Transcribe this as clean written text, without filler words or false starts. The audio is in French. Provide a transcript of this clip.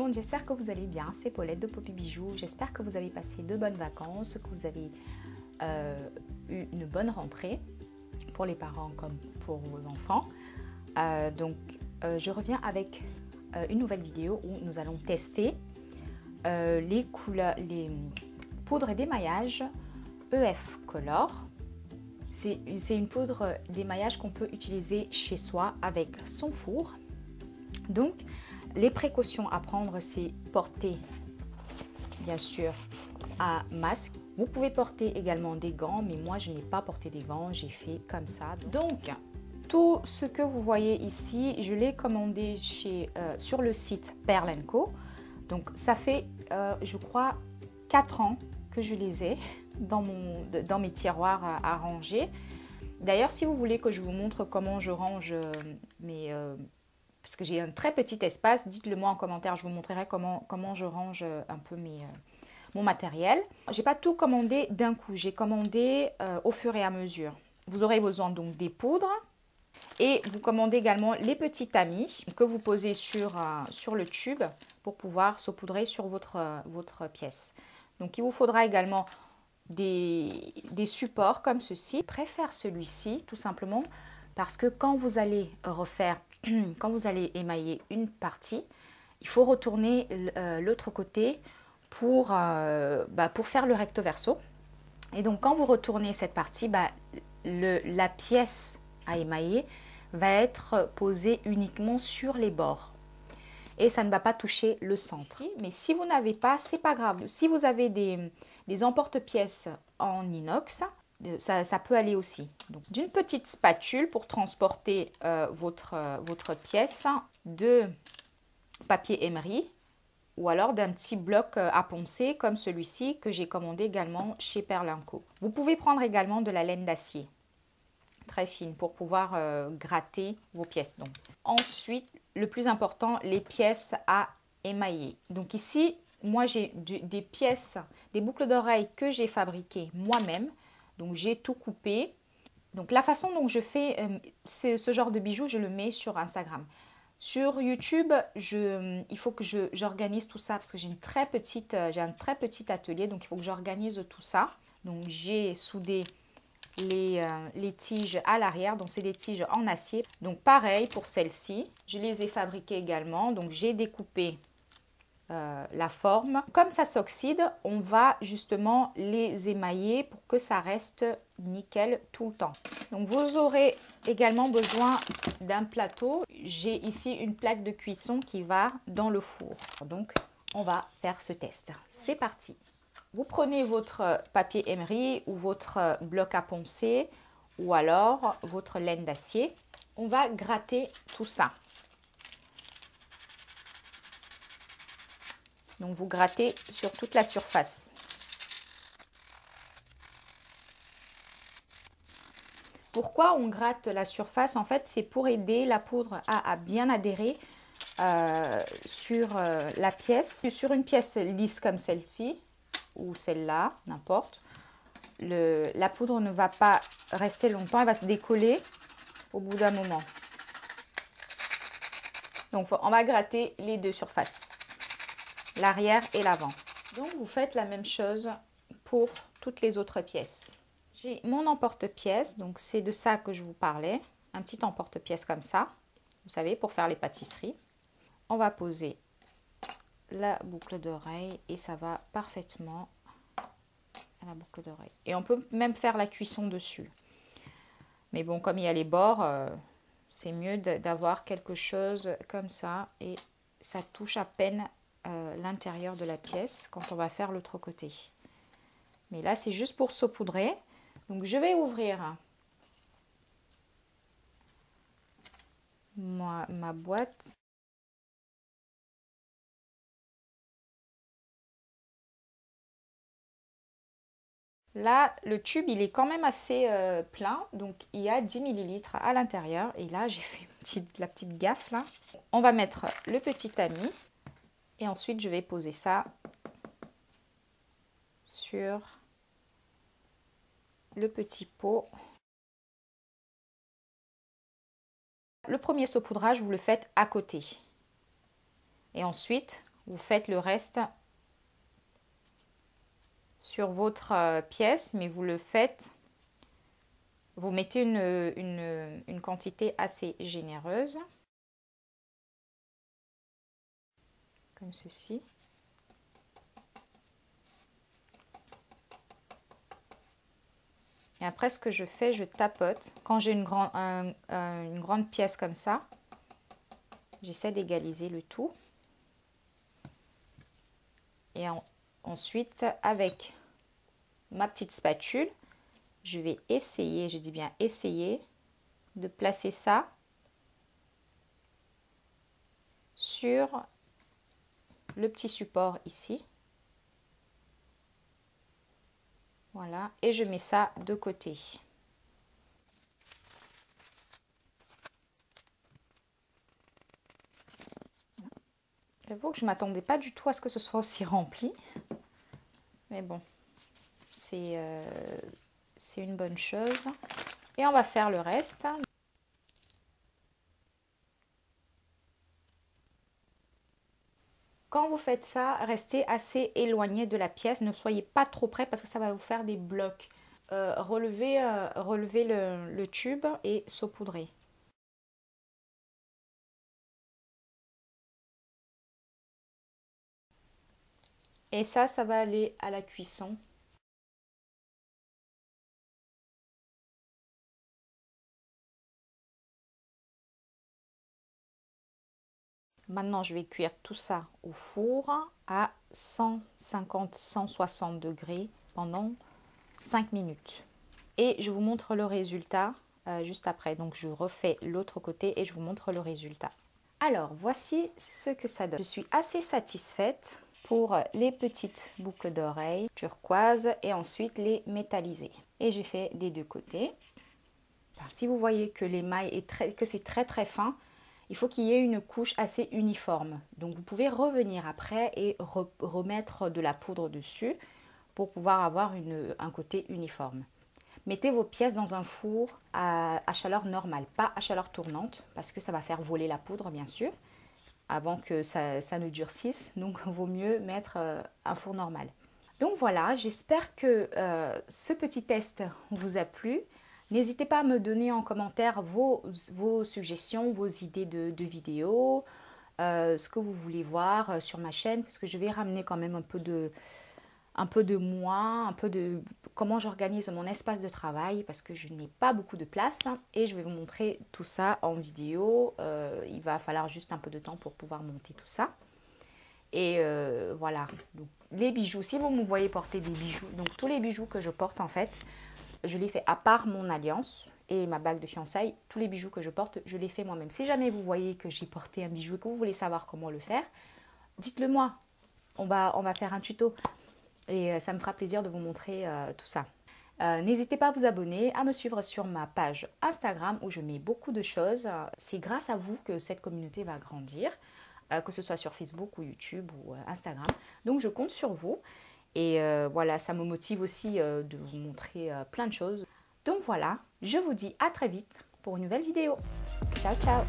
monde, j'espère que vous allez bien. C'est Paulette de Poppy Bijoux. J'espère que vous avez passé de bonnes vacances, que vous avez eu une bonne rentrée pour les parents comme pour vos enfants. Je reviens avec une nouvelle vidéo où nous allons tester les poudres d'émaillage EF Color. C'est une poudre d'émaillage qu'on peut utiliser chez soi avec son four. Donc, les précautions à prendre, c'est porter, bien sûr, un masque. Vous pouvez porter également des gants, mais moi, je n'ai pas porté des gants, j'ai fait comme ça. Donc, tout ce que vous voyez ici, je l'ai commandé sur le site Pearl & Co. Donc, ça fait, je crois, 4 ans que je les ai dans mes tiroirs à ranger. D'ailleurs, si vous voulez que je vous montre comment je range parce que j'ai un très petit espace, dites-le moi en commentaire, je vous montrerai comment je range un peu mon matériel. J'ai pas tout commandé d'un coup, j'ai commandé au fur et à mesure. Vous aurez besoin donc des poudres et vous commandez également les petits tamis que vous posez sur le tube pour pouvoir saupoudrer sur votre pièce. Donc il vous faudra également des supports comme ceci. Je préfère celui-ci tout simplement parce que quand vous allez émailler une partie, il faut retourner l'autre côté pour faire le recto verso. Et donc quand vous retournez cette partie, la pièce à émailler va être posée uniquement sur les bords. Et ça ne va pas toucher le centre. Mais si vous n'avez pas, c'est pas grave. Si vous avez des emporte-pièces en inox, ça peut aller aussi. Donc, d'une petite spatule pour transporter votre pièce, de papier emery ou alors d'un petit bloc à poncer comme celui-ci que j'ai commandé également chez Pearl & Co. Vous pouvez prendre également de la laine d'acier très fine pour pouvoir gratter vos pièces. Donc, ensuite, le plus important, les pièces à émailler. Donc ici, moi j'ai des pièces, des boucles d'oreilles que j'ai fabriquées moi-même. Donc j'ai tout coupé. Donc la façon dont je fais ce genre de bijoux, je le mets sur Instagram. Sur YouTube, il faut que j'organise tout ça parce que j'ai un très petit atelier, donc il faut que j'organise tout ça. Donc j'ai soudé les tiges à l'arrière, donc c'est des tiges en acier. Donc pareil pour celle-ci, je les ai fabriquées également, donc j'ai découpé la forme. Comme ça s'oxyde, on va justement les émailler pour que ça reste nickel tout le temps. Donc vous aurez également besoin d'un plateau. J'ai ici une plaque de cuisson qui va dans le four. Donc on va faire ce test. C'est parti. Vous prenez votre papier emery ou votre bloc à poncer ou alors votre laine d'acier. On va gratter tout ça. Donc vous grattez sur toute la surface. Pourquoi on gratte la surface? En fait, c'est pour aider la poudre à bien adhérer sur la pièce. Sur une pièce lisse comme celle-ci, ou celle-là, n'importe, la poudre ne va pas rester longtemps, elle va se décoller au bout d'un moment. Donc on va gratter les deux surfaces, l'arrière et l'avant. Donc vous faites la même chose pour toutes les autres pièces. J'ai mon emporte-pièce, donc c'est de ça que je vous parlais, un petit emporte-pièce comme ça, vous savez, pour faire les pâtisseries. On va poser la boucle d'oreille et ça va parfaitement à la boucle d'oreille. Et on peut même faire la cuisson dessus. Mais bon, comme il y a les bords, c'est mieux d'avoir quelque chose comme ça et ça touche à peine l'intérieur de la pièce quand on va faire l'autre côté. Mais là, c'est juste pour saupoudrer. Donc, je vais ouvrir ma boîte. Là, le tube, il est quand même assez plein. Donc, il y a 10 ml à l'intérieur. Et là, j'ai fait la petite gaffe, là. On va mettre le petit tamis. Et ensuite, je vais poser ça sur le petit pot. Le premier saupoudrage, vous le faites à côté. Et ensuite, vous faites le reste sur votre pièce, mais vous le faites, vous mettez une quantité assez généreuse, comme ceci. Et après, ce que je fais, je tapote. Quand j'ai une grande pièce comme ça, j'essaie d'égaliser le tout. Et ensuite, avec ma petite spatule, je vais essayer, je dis bien essayer, de placer ça sur le petit support ici. Voilà, et je mets ça de côté. J'avoue que je ne m'attendais pas du tout à ce que ce soit aussi rempli. Mais bon, c'est une bonne chose. Et on va faire le reste. Quand vous faites ça, restez assez éloigné de la pièce. Ne soyez pas trop près parce que ça va vous faire des blocs. Relevez le tube et saupoudrez. Et ça va aller à la cuisson. Maintenant, je vais cuire tout ça au four à 150-160 degrés pendant 5 minutes. Et je vous montre le résultat juste après. Donc, je refais l'autre côté et je vous montre le résultat. Alors, voici ce que ça donne. Je suis assez satisfaite pour les petites boucles d'oreilles turquoise et ensuite les métallisées. Et j'ai fait des deux côtés. Alors, si vous voyez que l'émail que c'est très fin, il faut qu'il y ait une couche assez uniforme. Donc vous pouvez revenir après et remettre de la poudre dessus pour pouvoir avoir un côté uniforme. Mettez vos pièces dans un four à chaleur normale, pas à chaleur tournante, parce que ça va faire voler la poudre bien sûr, avant que ça ne durcisse. Donc il vaut mieux mettre un four normal. Donc voilà, j'espère que ce petit test vous a plu. N'hésitez pas à me donner en commentaire vos suggestions, vos idées de vidéos, ce que vous voulez voir sur ma chaîne, parce que je vais ramener quand même un peu de moi, un peu de comment j'organise mon espace de travail, parce que je n'ai pas beaucoup de place et je vais vous montrer tout ça en vidéo. Il va falloir juste un peu de temps pour pouvoir monter tout ça. Et voilà, donc, les bijoux, si vous me voyez porter des bijoux, donc tous les bijoux que je porte en fait, je les fais à part mon alliance et ma bague de fiançailles. Tous les bijoux que je porte, je les fais moi-même. Si jamais vous voyez que j'ai porté un bijou et que vous voulez savoir comment le faire, dites-le moi. On va faire un tuto et ça me fera plaisir de vous montrer tout ça. N'hésitez pas à vous abonner, à me suivre sur ma page Instagram où je mets beaucoup de choses. C'est grâce à vous que cette communauté va grandir, que ce soit sur Facebook ou YouTube ou Instagram. Donc je compte sur vous. Et voilà, ça me motive aussi de vous montrer plein de choses. Donc voilà, je vous dis à très vite pour une nouvelle vidéo. Ciao, ciao!